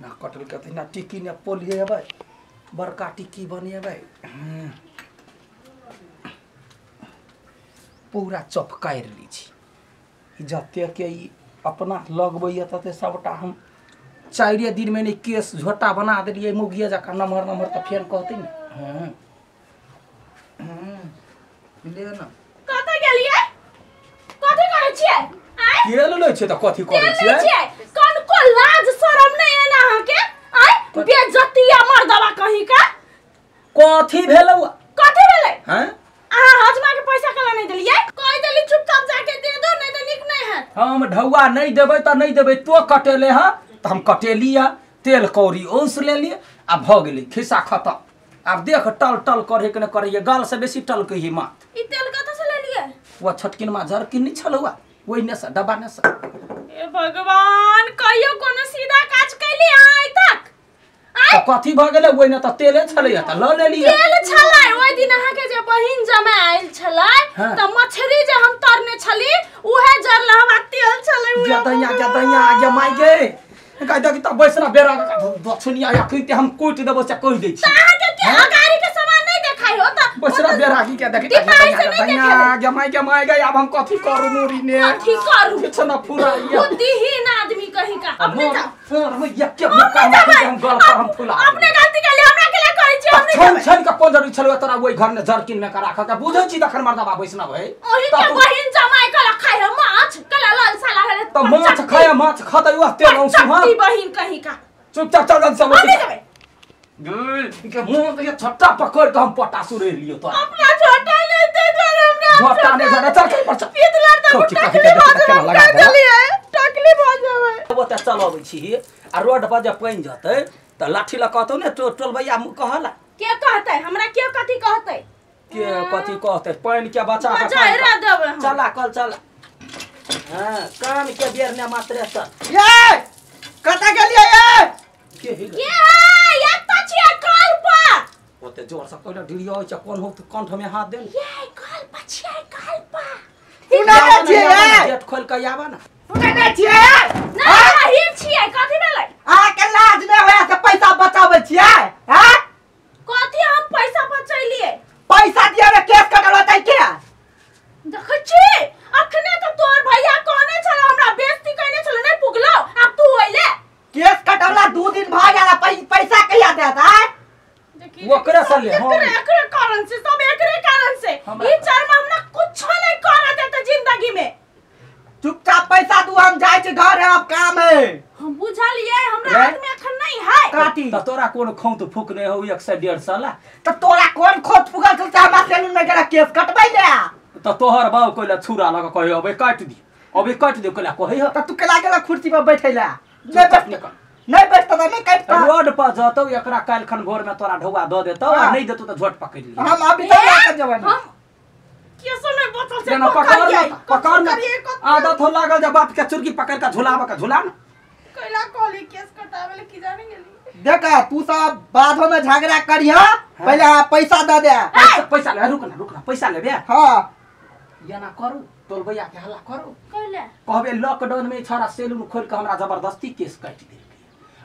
ना कटल के ना टिकी ने पोलिए भाई बड़का टिक्की बनेबै पूरा चपकाइर ली छी जते के अपना लगबै तते सबटा हम 4 दिन में नहीं केस झोटा बना दिलिए मुगिया जका नमहर नमहर त फेर कहते न ले ना कतै गेलिए कथि करै छियै के ले छै त कथि करै छियै कोन को लाज शरम नै है ना अहाँ के आय बेइज्जतिया मर्दवा कहीं का कथि भेलौ कथि भेलै हैं अहाँ हजमा के पैसा कला नहीं देलिए कहि देली चुपचाप जाके दे दो नहीं तो निक नहीं है हम ढौआ नहीं देबै त नहीं देबै तो कटेले ह त हम कटेलिया तेल कौड़ी ओस ले लिए आ भ गेलै खिस्सा खत्म अब देख टल टल करे के न करे गाल से बेसी टल के ही मात ई तेल कत से ले लिए वो छटकिन मा झरकिन नहीं छलौआ ओइ ने से डब्बा ने से ए भगवान कहियो कोनो सीधा काज कैली आइ तक त कथि भ गेलै ओइ ने त तेले छलै त ल ले लिए तेल छलै ओइ दिन अहाँ के जे बहिन जमा आइल छलै त मछरी जे हम तरने छली उहे जरलहवा तेल छलै गदैया गे माई गे कहि द कि त बैसना बेरा दक्षिणिया या कहिते हम कोट देबो से कहि दै छी अहाँ के अगाड़ी के सामान नहीं देखाइ हो त बैसना बेरा की के देखि गदैया गे माई गे अब हम कथि करू मोरी ने कथि करू किछ न फुराइया बुद्धिहीन आदमी कहीं का अपने जा हम एक मौका हम गल पर हम फुला अपने गलती के लिए हमरा के लिए करै छी हमने छन छन का पंजरी छलवा तोरा ओइ घर में जरकिन में करा खा बुझै छी तखन मर्दबा बैसना भई ओही के बहिन जमाई कला खाइ हो माछ कला लाल साला है त माछ खाया माछ खदै उ तेल औ सुहा ती बहिन कहीं का चुपचाप चल जन सब नहीं देबे गल के मुंह के छट्टा पकड़ के हम पटासु रे लियो तो अपना छोटा नहीं दे दो हमरा झोटा ने झड़ा चल के पर पीतला त टकली भाजवा कर देलिए टकली भाजवा वो त चलबै छी आ रोड पर जे पैन जतै त लाठी ल कहतौ ने टोल भैया कहला के कहतै हमरा के कथि कहतै के कथि कहतै पैन के बचा के जहरा देबे चला कल चला हां कान के बेर ने मात्र त ये कता गेलिए ये के हिल ये त छिया काल पर ओते जोर से कहला ढिलिया होय छ कोन हो कंठ में हाथ दे ये काल पर छिया काल पर सुना छिए गेट खोल के आबा ना सुना छिए ना हिल छिया कथि भेलै आ के लाज नै होया से पैसा बचाबै छिए हैं कथि हम पैसा बचैलिए पैसा दिया रे केस कटल होतै के देखै छी अखने त तोर भैया कहने छल हमरा बेइज्जती कइने छल नै पुगलो अब तू ओइले केस कटला 2 दिन भ गेला पैसा कहिया देत है वो करे सले एकरे कारण से सब एकरे कारण से ई चार महीना कुछ नहीं कर देते जिंदगी में चुपचाप पैसा दू हम जाय छी घर है अब काम है हम बुझलिए हमरा हाथ में अखन नहीं है काटी त तोरा कोन खौत फुक नै हो 150 साला त तोरा कोन खोट फुगल चलता हमरा सैलून में गेला केस कटबै ले त तोहर बाऊ कहला छुरा लगा कहे अबे काट दी अबे काट दे कहला कहे हो त तू केला गेला कुर्सी पर बैठैला नहीं नहीं बैठ त नहीं काट रोड पर जतौ एकरा काल खन भोर में तोरा ढौआ द देतौ आ नहीं देतौ त झोट पकड़ ली हम अभी तक लेकर जवान हम केसो नहीं बचल से पकड़ आदत हो लागल जब बाप के चुरकी पकड़ के झुलावा के झुला ना कैला कॉली केस कटावे ले की जाने गेली देखा तू सब बादो में झगड़ा करिया पहले पैसा दे दे पैसा ले रुक ना पैसा ले बे हां या ना करू तोल भैया के हल्ला करू कहले कहबे लॉकडाउन में छोरा सैलून खोल के हमरा जबरदस्ती केस काट दे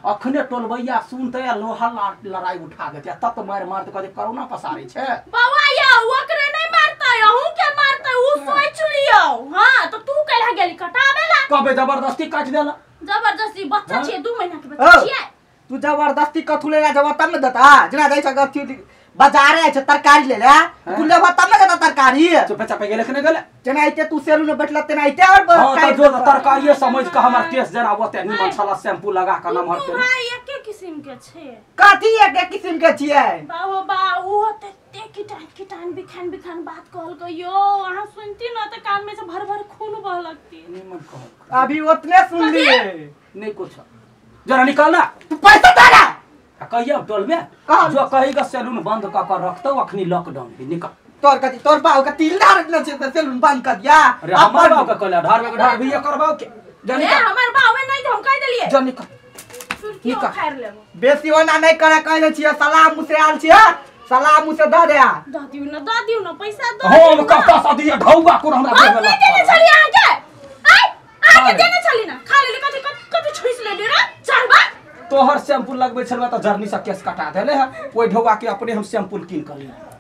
अखने टोल भैया सुनते लोहा लड़ाई उठा देते तब तो मार मार कहते कोरोना पसारे छे बाबा या ओकरे नहीं मारता हूं के मारता उ सोच लियो हां तो तू कहला गेली कटावेला कहबे जबरदस्ती काट देला जबरदस्ती बच्चा छे 2 महीना के बच्चा छे तू जबरदस्ती कथुलेला जब तब न देता जना दै छ गथी बाजार आए छ तरकारी ले ले तू लेबा तब न देता तरकारी चुप चाप गेले कि नहीं गेले जना आइते तू सेलून में बैठला तेना आइते और हां त जो तरकारी समझ के हमर केस जरा ओते निमन छला शैम्पू लगा के नमहर के हां एके किस्म के छे काठी एक किस्म के छिए बाबा बा ओ ते किटान बिखान बात कहल गयो अहाँ सुनती न त कान में से भर भर खून बह लगती निमन कह अभी उतने सुन लिए नहीं कुछ जरा निकालना तू पैसा दे ना कहिया टोल में जो कहेगा सैलून बंद क कर रखतो अखनी लॉकडाउन भी निकल तोर बाऊ का तिलदार न छे सैलून बंद कर दिया अरे हमर बाऊ का कहला ढार में ढार भी ये करबाओ के जानी हमर बाऊ में नहीं हम कह देलिए जा निकल सुर्खी खायर लेबो बेसी ओना नहीं करे कहले छिए सलाम मुसे आल छिए सलाम मुसे द दिउ न पैसा दो हम का पैसा दिए ढौगा को हमरा हम नहीं देने चली आगे आगे देने चली ना खा ले कथि छोइस ले रे चार बार तोहर शैम्पूल लगबे छल त जर्नी से केस कटा देले है ओइ ढौआ के अपने हम शैम्पूल कीन कर लिए